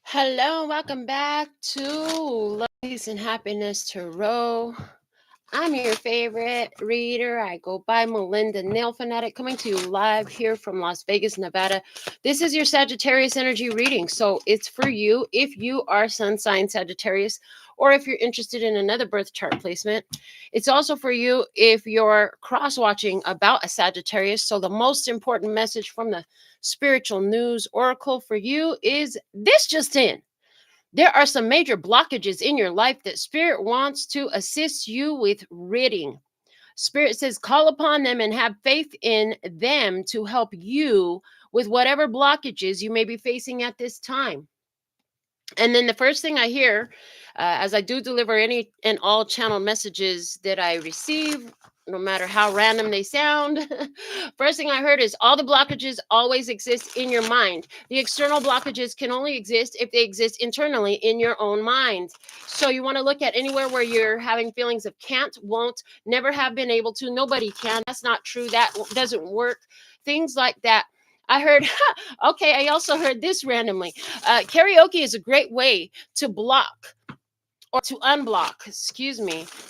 Hello, welcome back to Love, Peace, and Happiness Tarot. I'm your favorite reader. I go by Melinda NailFanatic, coming to you live here from Las Vegas, Nevada. This is your Sagittarius energy reading, so it's for you if you are sun sign Sagittarius, or if you're interested in another birth chart placement. It's also for you if you're cross-watching about a Sagittarius. So the most important message from the spiritual news oracle for you is this just in. There are some major blockages in your life that Spirit wants to assist you with ridding. Spirit says, call upon them and have faith in them to help you with whatever blockages you may be facing at this time. And then the first thing I hear, as I do deliver any and all channel messages that I receive, no matter how random they sound, first thing I heard is all the blockages always exist in your mind. The external blockages can only exist if they exist internally in your own mind. So you want to look at anywhere where you're having feelings of can't, won't, never have been able to, nobody can. That's not true. That doesn't work. Things like that. I heard, okay, I also heard this randomly. Karaoke is a great way to block or to unblock,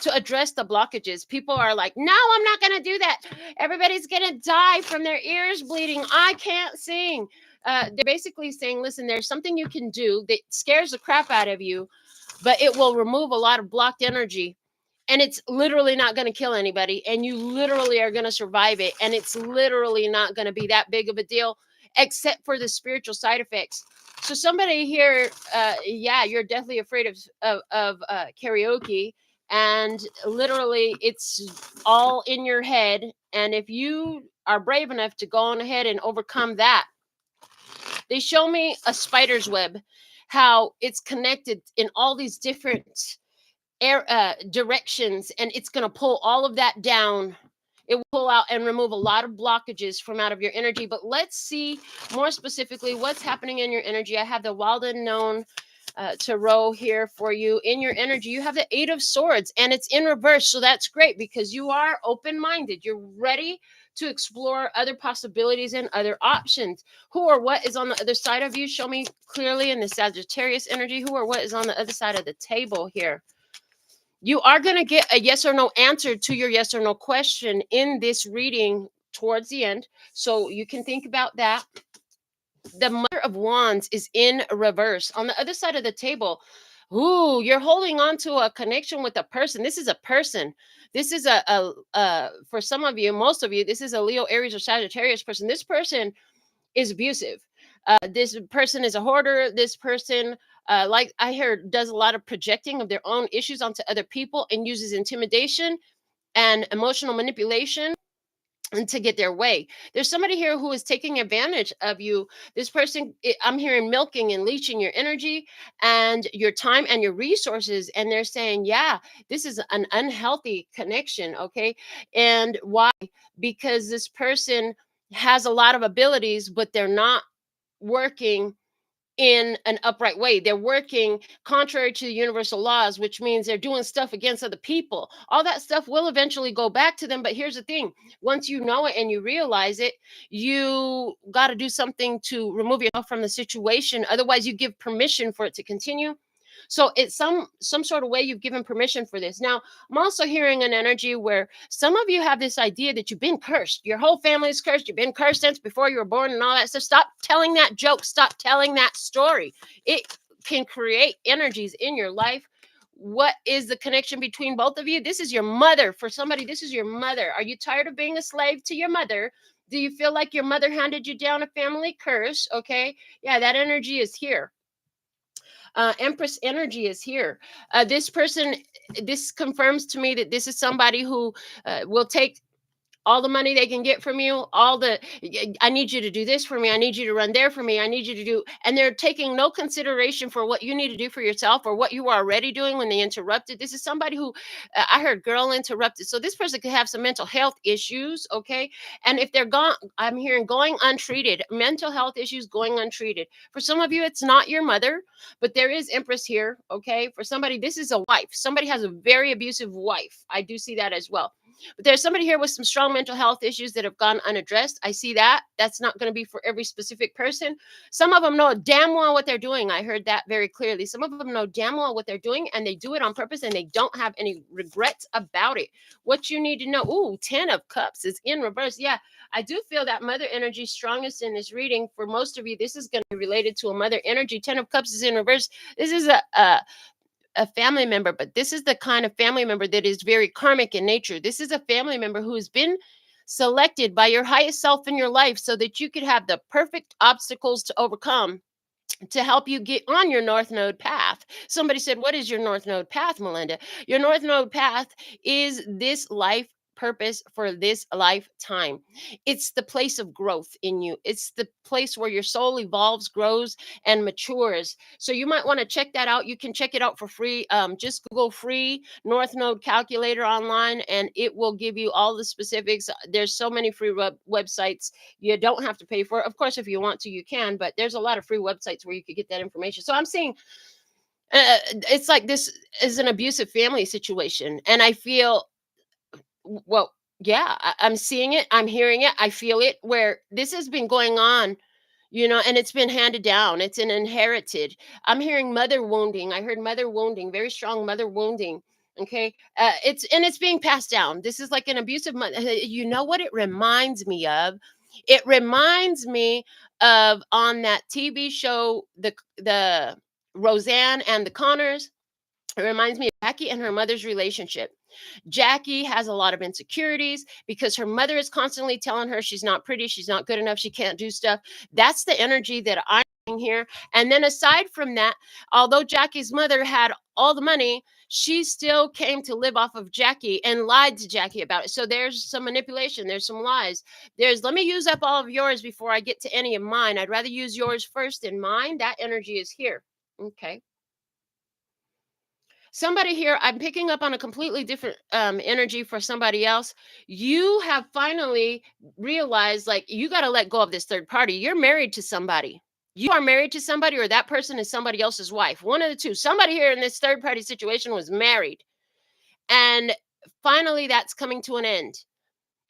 to address the blockages. People are like, no, I'm not going to do that. Everybody's going to die from their ears bleeding. I can't sing. They're basically saying, listen, there's something you can do that scares the crap out of you, but it will remove a lot of blocked energy. And it's literally not going to kill anybody. And you literally are going to survive it. And it's literally not going to be that big of a deal, except for the spiritual side effects. So somebody here, yeah, you're definitely afraid of karaoke. And literally, it's all in your head. And if you are brave enough to go on ahead and overcome that, they show me a spider's web, how it's connected in all these different directions, and it's going to pull all of that down. It will pull out and remove a lot of blockages from out of your energy. But let's see more specifically what's happening in your energy. I have the well-known tarot here for you. In your energy, you have the Eight of Swords, and it's in reverse. So that's great because you are open-minded. You're ready to explore other possibilities and other options. Who or what is on the other side of you? Show me clearly in the Sagittarius energy. Who or what is on the other side of the table here? You are going to get a yes or no answer to your yes or no question in this reading towards the end. So you can think about that. The Mother of Wands is in reverse. On the other side of the table, ooh, you're holding on to a connection with a person. This is a person. This is for some of you, most of you, this is a Leo, Aries, or Sagittarius person. This person is abusive. This person is a hoarder. This person, like I heard, does a lot of projecting of their own issues onto other people and uses intimidation and emotional manipulation and to get their way. There's somebody here who is taking advantage of you. This person, I'm hearing milking and leeching your energy and your time and your resources. And they're saying, yeah, this is an unhealthy connection. Okay. And why? Because this person has a lot of abilities, but they're not working in an upright way. They're working contrary to the universal laws, which means they're doing stuff against other people. All that stuff will eventually go back to them. But here's the thing. Once you know it and you realize it, you got to do something to remove yourself from the situation. Otherwise, you give permission for it to continue. So it's some sort of way you've given permission for this. Now, I'm also hearing an energy where some of you have this idea that you've been cursed. Your whole family is cursed. You've been cursed since before you were born and all that stuff. Stop telling that joke. Stop telling that story. It can create energies in your life. What is the connection between both of you? This is your mother. For somebody, this is your mother. Are you tired of being a slave to your mother? Do you feel like your mother handed you down a family curse? Okay. Yeah, that energy is here. Empress energy is here. This person, this confirms to me that this is somebody who will take all the money they can get from you, I need you to do this for me. I need you to run there for me. I need you to do, and they're taking no consideration for what you need to do for yourself or what you were already doing when they interrupted. This is somebody who, I heard girl interrupted. So this person could have some mental health issues. Okay. And if they're gone, I'm hearing going untreated, mental health issues going untreated. For some of you, it's not your mother, but there is Empress here. Okay. For somebody, this is a wife. Somebody has a very abusive wife. I do see that as well. But there's somebody here with some strong mental health issues that have gone unaddressed. I see that. That's not going to be for every specific person. Some of them know damn well what they're doing. I heard that very clearly. Some of them know damn well what they're doing, and they do it on purpose, and they don't have any regrets about it. What you need to know, ooh, 10 of Cups is in reverse. Yeah, I do feel that mother energy strongest in this reading. For most of you, this is going to be related to a mother energy. 10 of Cups is in reverse. This is a family member, but this is the kind of family member that is very karmic in nature. This is a family member who has been selected by your highest self in your life so that you could have the perfect obstacles to overcome to help you get on your North Node path. Somebody said, what is your North Node path, Melinda? Your North Node path is this life purpose for this lifetime. It's the place of growth in you. It's the place where your soul evolves, grows, and matures. So you might want to check that out. You can check it out for free. Just Google free North Node calculator online, and it will give you all the specifics. There's so many free websites. You don't have to pay for it. Of course, if you want to, you can, but there's a lot of free websites where you could get that information. So I'm seeing it's like this is an abusive family situation. And I feel, well, yeah, I'm seeing it. I'm hearing it. I feel it where this has been going on, and it's been handed down. It's an inherited. I'm hearing mother wounding. I heard mother wounding, very strong mother wounding. Okay. It's being passed down. This is like an abusive mother. You know what it reminds me of? It reminds me of on that TV show, the Roseanne and the Connors. It reminds me of Jackie and her mother's relationship. Jackie has a lot of insecurities because her mother is constantly telling her she's not pretty, she's not good enough, she can't do stuff. That's the energy that I'm seeing here. And then aside from that, although Jackie's mother had all the money, she still came to live off of Jackie and lied to Jackie about it. So there's some manipulation, there's some lies. There's, let me use up all of yours before I get to any of mine. I'd rather use yours first than mine. That energy is here. Okay. Somebody here, I'm picking up on a completely different energy for somebody else. You have finally realized, like, you got to let go of this third party. You're married to somebody. You are married to somebody, or that person is somebody else's wife. One of the two. Somebody here in this third party situation was married. And finally, that's coming to an end.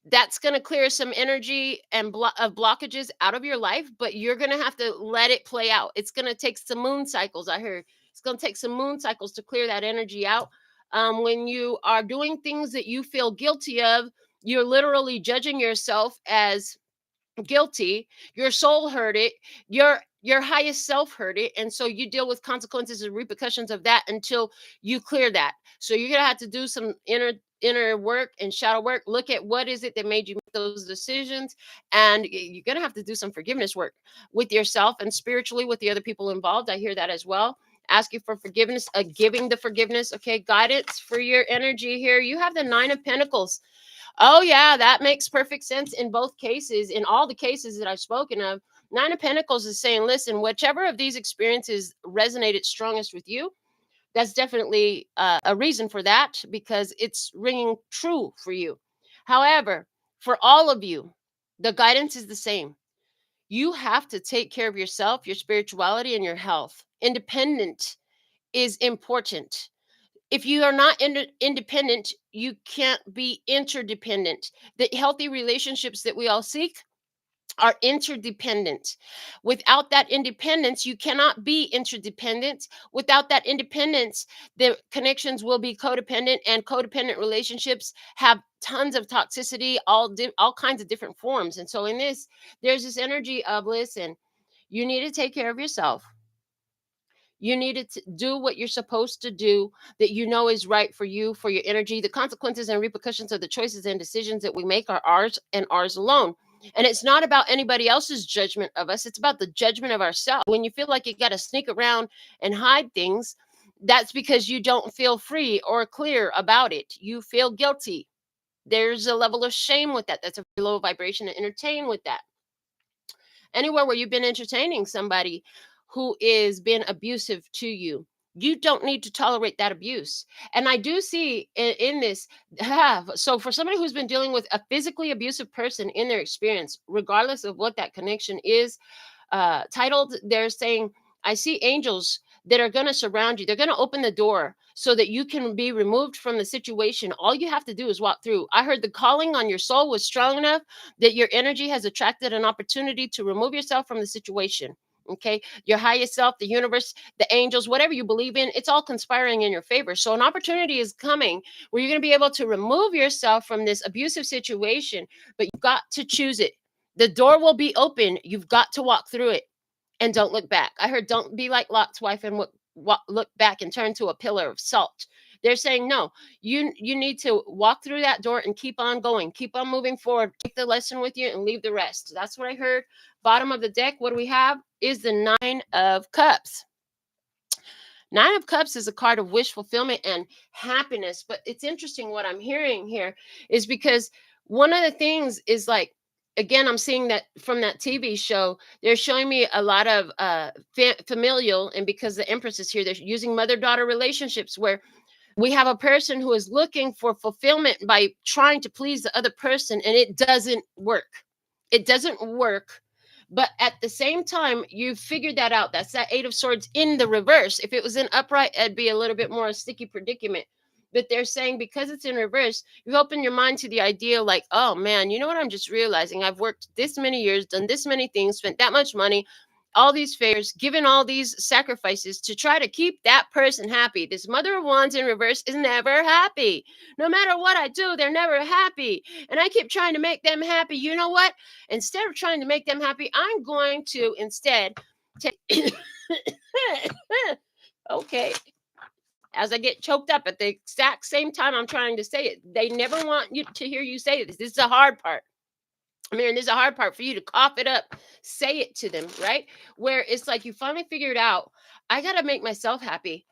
That's going to clear some energy and of blockages out of your life, but you're going to have to let it play out. It's going to take some moon cycles. I heard it's going to take some moon cycles to clear that energy out. When you are doing things that you feel guilty of, you're literally judging yourself as guilty. Your soul heard it. Your highest self heard it, and so you deal with consequences and repercussions of that until you clear that. So you're gonna have to do some inner work and shadow work. Look at what is it that made you make those decisions, and you're gonna have to do some forgiveness work with yourself and spiritually with the other people involved. I hear that as well. Asking for forgiveness, giving the forgiveness. Okay, guidance for your energy here. You have the Nine of Pentacles. Oh, yeah, that makes perfect sense in both cases. In all the cases that I've spoken of, Nine of Pentacles is saying, listen, whichever of these experiences resonated strongest with you, that's definitely a reason for that because it's ringing true for you. However, for all of you, the guidance is the same. You have to take care of yourself, your spirituality, and your health. Independent is important. If you are not independent, you can't be interdependent. The healthy relationships that we all seek are interdependent. Without that independence, you cannot be interdependent. Without that independence, the connections will be codependent, and codependent relationships have tons of toxicity, all kinds of different forms. And so in this, there's this energy of, listen, you need to take care of yourself. You need to do what you're supposed to do that you know is right for you, for your energy. The consequences and repercussions of the choices and decisions that we make are ours and ours alone. And it's not about anybody else's judgment of us. It's about the judgment of ourselves. When you feel like you got to sneak around and hide things, that's because you don't feel free or clear about it. You feel guilty. There's a level of shame with that. That's a very low vibration to entertain with that. Anywhere where you've been entertaining somebody who is being abusive to you, you don't need to tolerate that abuse. And I do see in this, so for somebody who's been dealing with a physically abusive person in their experience, regardless of what that connection is, titled, they're saying, I see angels that are going to surround you. They're going to open the door so that you can be removed from the situation. All you have to do is walk through. I heard the calling on your soul was strong enough that your energy has attracted an opportunity to remove yourself from the situation. Okay, your highest self, the universe, the angels, whatever you believe in, it's all conspiring in your favor. So an opportunity is coming where you're going to be able to remove yourself from this abusive situation, but you've got to choose it. The door will be open. You've got to walk through it and don't look back. I heard don't be like Lot's wife and look back and turn to a pillar of salt. They're saying, no, you need to walk through that door and keep on going. Keep on moving forward. Take the lesson with you and leave the rest. That's what I heard. Bottom of the deck, what do we have? Is the Nine of Cups. Nine of Cups is a card of wish fulfillment and happiness. But it's interesting what I'm hearing here is because one of the things is like, again, I'm seeing that from that TV show, they're showing me a lot of familial, and because the Empress is here, they're using mother-daughter relationships where we have a person who is looking for fulfillment by trying to please the other person, and it doesn't work. It doesn't work. But at the same time, you figured that out. That's that Eight of Swords in the reverse. If it was in upright, it'd be a little bit more a sticky predicament. But they're saying because it's in reverse, you've opened your mind to the idea like, oh man, you know what? I'm just realizing I've worked this many years, done this many things, spent that much money, all these favors, given all these sacrifices to try to keep that person happy. This Mother of Wands in reverse is never happy. No matter what I do, they're never happy. And I keep trying to make them happy. You know what? Instead of trying to make them happy, I'm going to instead take okay. As I get choked up at the exact same time I'm trying to say it. They never want you to hear you say this. This is the hard part. I mean, this is a hard part for you to cough it up, say it to them, right? Where it's like you finally figured out, I got to make myself happy.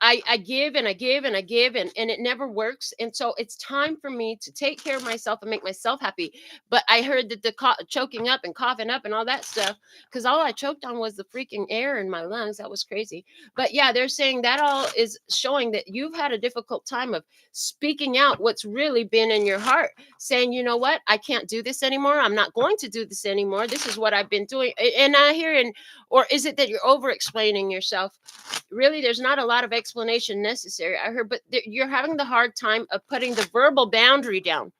I give and I give and I give and it never works. And so it's time for me to take care of myself and make myself happy. But I heard that the choking up and coughing up and all that stuff, because all I choked on was the freaking air in my lungs. That was crazy. But yeah, they're saying that all is showing that you've had a difficult time of speaking out what's really been in your heart, saying, you know what, I can't do this anymore. I'm not going to do this anymore. This is what I've been doing. And I hear, or is it that you're over explaining yourself? Really, there's not a lot of explanation necessary. I heard, but you're having the hard time of putting the verbal boundary down,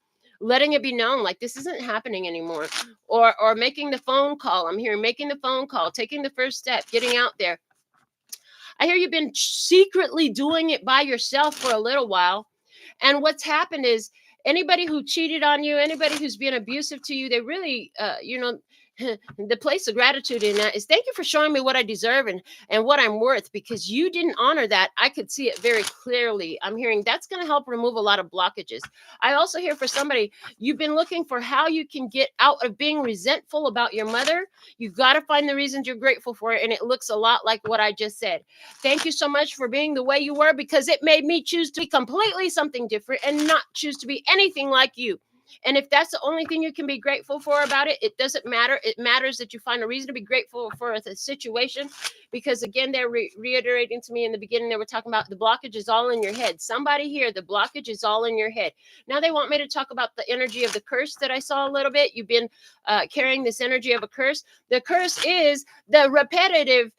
letting it be known like this isn't happening anymore, or making the phone call. I'm hearing making the phone call, taking the first step, getting out there. I hear you've been secretly doing it by yourself for a little while. And what's happened is anybody who cheated on you, anybody who's been abusive to you, they really, the place of gratitude in that is thank you for showing me what I deserve and what I'm worth, because you didn't honor that. I could see it very clearly. I'm hearing that's going to help remove a lot of blockages. I also hear for somebody, you've been looking for how you can get out of being resentful about your mother. You've got to find the reasons you're grateful for it. And it looks a lot like what I just said. Thank you so much for being the way you were, because it made me choose to be completely something different and not choose to be anything like you. And if that's the only thing you can be grateful for about it, it doesn't matter. It matters that you find a reason to be grateful for the situation, because again, they're reiterating to me in the beginning, they were talking about the blockage is all in your head. Somebody here, the blockage is all in your head. Now they want me to talk about the energy of the curse that I saw a little bit. You've been carrying this energy of a curse. The curse is the repetitive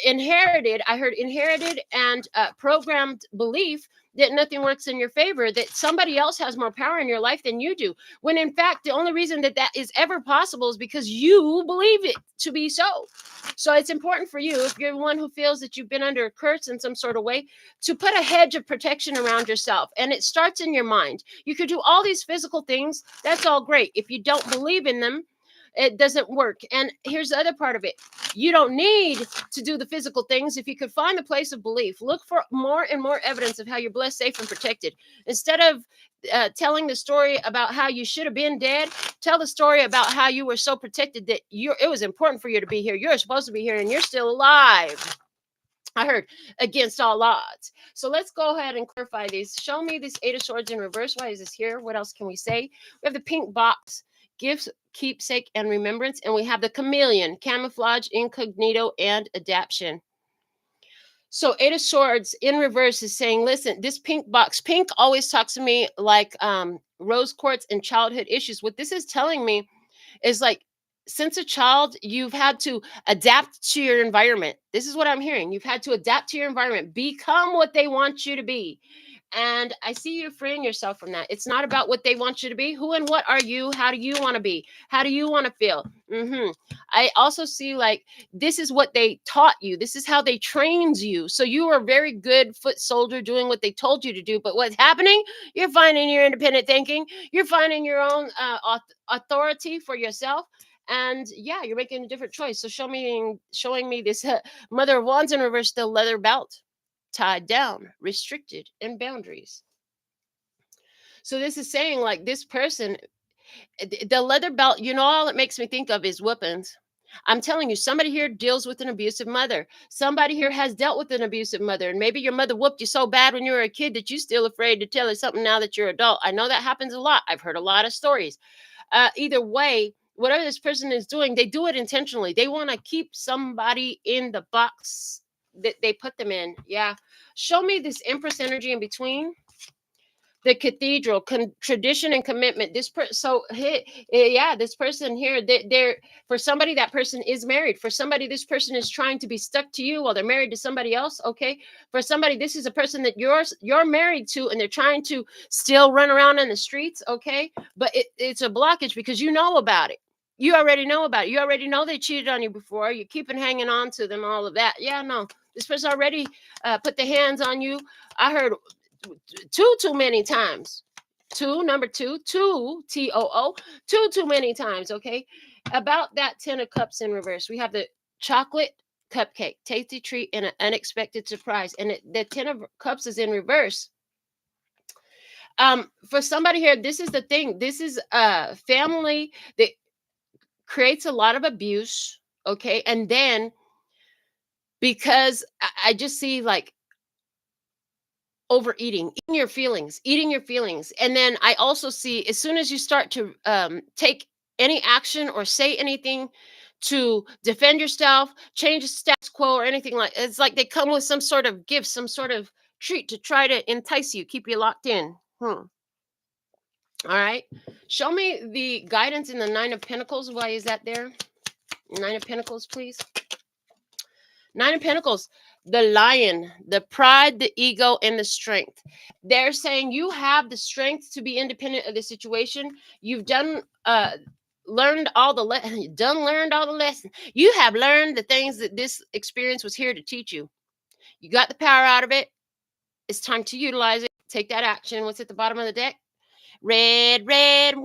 inherited, I heard inherited and programmed belief that nothing works in your favor, that somebody else has more power in your life than you do. When in fact, the only reason that that is ever possible is because you believe it to be so. So it's important for you, if you're one who feels that you've been under a curse in some sort of way, to put a hedge of protection around yourself. And it starts in your mind. You could do all these physical things. That's all great. If you don't believe in them, it doesn't work. And here's the other part of it. You don't need to do the physical things. If you could find the place of belief, look for more and more evidence of how you're blessed, safe, and protected. Instead of telling the story about how you should have been dead, tell the story about how you were so protected that it was important for you to be here. You're supposed to be here and you're still alive. I heard against all odds. So let's go ahead and clarify these. Show me this Eight of Swords in reverse. Why is this here? What else can we say? We have the pink box, gifts, keepsake, and remembrance. And we have the chameleon, camouflage, incognito, and adaptation. So Eight of Swords in reverse is saying, listen, this pink box, pink always talks to me like rose quartz and childhood issues. What this is telling me is like, since a child, you've had to adapt to your environment. This is what I'm hearing. You've had to adapt to your environment, become what they want you to be. And I see you freeing yourself from that. It's not about what they want you to be. Who and what are you? How do you want to be? How do you want to feel? I also see like this is what they taught you. This is how they trained you. So you are a very good foot soldier doing what they told you to do. But what's happening? You're finding your independent thinking. You're finding your own authority for yourself. And yeah, you're making a different choice. So showing me this Mother of Wands in reverse, the leather belt, tied down, restricted, and boundaries. So this is saying like this person, the leather belt, all it makes me think of is weapons. I'm telling you, somebody here deals with an abusive mother. Somebody here has dealt with an abusive mother. And maybe your mother whooped you so bad when you were a kid that you're still afraid to tell her something now that you're adult. I know that happens a lot. I've heard a lot of stories. Either way, whatever this person is doing, they do it intentionally. They want to keep somebody in the box that they put them in. Yeah. Show me this Empress energy in between. The cathedral, tradition and commitment. This this person here, they're for somebody, that person is married. For somebody, this person is trying to be stuck to you while they're married to somebody else. Okay. For somebody, this is a person that you're married to, and they're trying to still run around in the streets. Okay. But it's a blockage because you know about it. You already know about it. You already know they cheated on you before. You're keeping hanging on to them, all of that. Yeah, no, this person already put the hands on you. I heard too many times. Number two, TOO, too many times. Okay. About that 10 of cups in reverse, we have the chocolate cupcake, tasty treat, and an unexpected surprise. And the 10 of cups is in reverse. For somebody here, this is the thing. This is a family that creates a lot of abuse. Okay. And then because I just see like overeating, eating your feelings. And then I also see as soon as you start to take any action or say anything to defend yourself, change the status quo or anything, like it's like they come with some sort of gift, some sort of treat to try to entice you, keep you locked in. All right. Show me the guidance in the 9 of Pentacles. Why is that there? 9 of Pentacles, please. 9 of Pentacles, the lion, the pride, the ego, and the strength. They're saying you have the strength to be independent of the situation. You've learned all the lessons. You have learned the things that this experience was here to teach you. You got the power out of it. It's time to utilize it. Take that action. What's at the bottom of the deck? Red wine.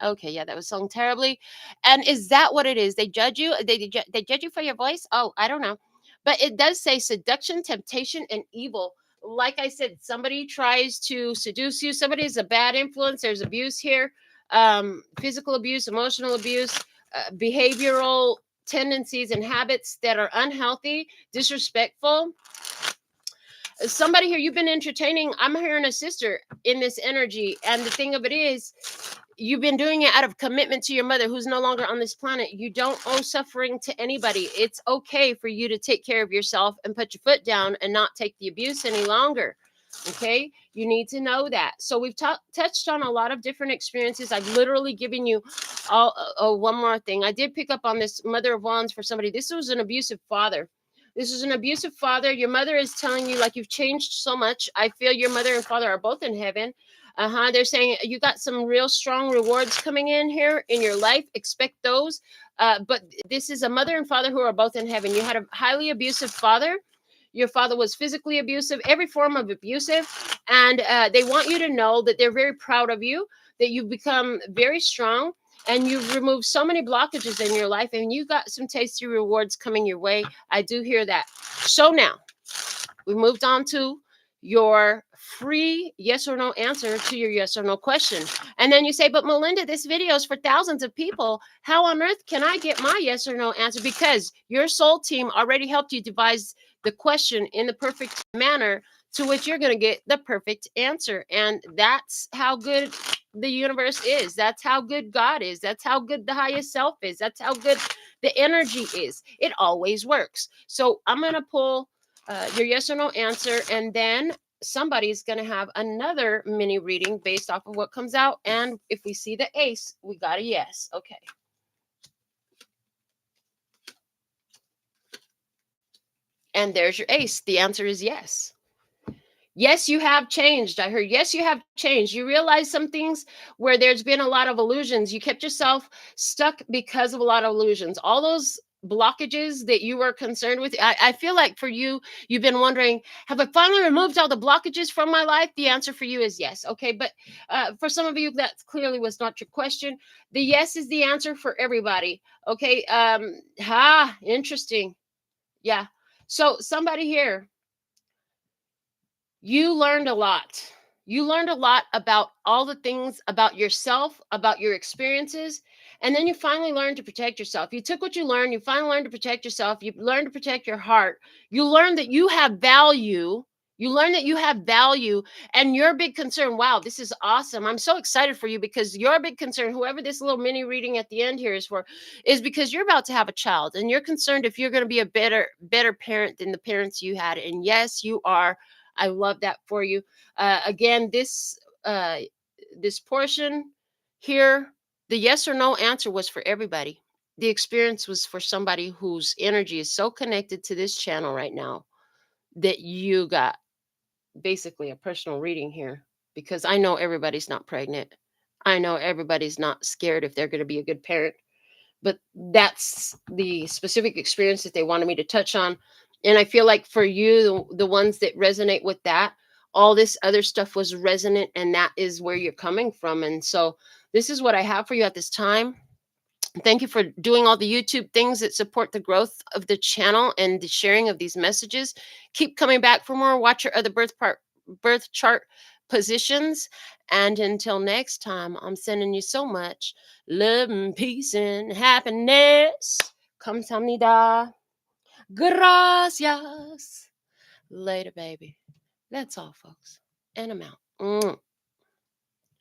Okay, yeah, that was sung terribly. And is that what it is? They judge you? They judge you for your voice? Oh, I don't know. But it does say seduction, temptation, and evil. Like I said, somebody tries to seduce you. Somebody is a bad influence. There's abuse here. Physical abuse, emotional abuse, behavioral tendencies and habits that are unhealthy, disrespectful. Somebody here, you've been entertaining. I'm hearing a sister in this energy. And the thing of it is, you've been doing it out of commitment to your mother who's no longer on this planet. You don't owe suffering to anybody. It's okay for you to take care of yourself and put your foot down and not take the abuse any longer. Okay. You need to know that. So we've touched on a lot of different experiences. I've literally given you one more thing. I did pick up on this Mother of Wands for somebody. This was an abusive father. This is an abusive father. Your mother is telling you like you've changed so much. I feel your mother and father are both in heaven. They're saying you got some real strong rewards coming in here in your life. Expect those. But this is a mother and father who are both in heaven. You had a highly abusive father. Your father was physically abusive, every form of abusive. And they want you to know that they're very proud of you, that you've become very strong. And you've removed so many blockages in your life, and you got some tasty rewards coming your way. I do hear that. So now we moved on to your free yes or no answer to your yes or no question. And then you say, but Melinda, this video is for thousands of people. How on earth can I get my yes or no answer? Because your soul team already helped you devise the question in the perfect manner to which you're going to get the perfect answer. And that's how good the universe is. That's how good God is. That's how good the highest self is. That's how good the energy is. It always works. So I'm going to pull your yes or no answer, and then somebody's going to have another mini reading based off of what comes out. And if we see the ace, we got a yes. Okay. And there's your ace. The answer is yes. Yes, you have changed. I heard, yes, you have changed. You realize some things where there's been a lot of illusions. You kept yourself stuck because of a lot of illusions. All those blockages that you were concerned with. I feel like for you, you've been wondering, have I finally removed all the blockages from my life? The answer for you is yes. Okay. But for some of you, that clearly was not your question. The yes is the answer for everybody. Okay. Interesting. Yeah. So somebody here, you learned a lot. You learned a lot about all the things about yourself, about your experiences, and then you finally learned to protect yourself. You took what you learned, you finally learned to protect yourself, you learned to protect your heart. You learned that you have value. You learn that you have value, and your big concern. Wow, this is awesome. I'm so excited for you because your big concern, whoever this little mini reading at the end here is for, is because you're about to have a child and you're concerned if you're going to be a better parent than the parents you had. And yes, you are. I love that for you. Again, this portion here, the yes or no answer was for everybody. The experience was for somebody whose energy is so connected to this channel right now that you got basically a personal reading here, because I know everybody's not pregnant. I know everybody's not scared if they're going to be a good parent, but that's the specific experience that they wanted me to touch on. And I feel like for you, the ones that resonate with that, all this other stuff was resonant, and that is where you're coming from. And so this is what I have for you at this time. Thank you for doing all the YouTube things that support the growth of the channel and the sharing of these messages. Keep coming back for more. Watch your other birth chart positions. And until next time, I'm sending you so much love and peace and happiness. Kamsahamnida. Gracias. Later, baby. That's all, folks. And I'm out.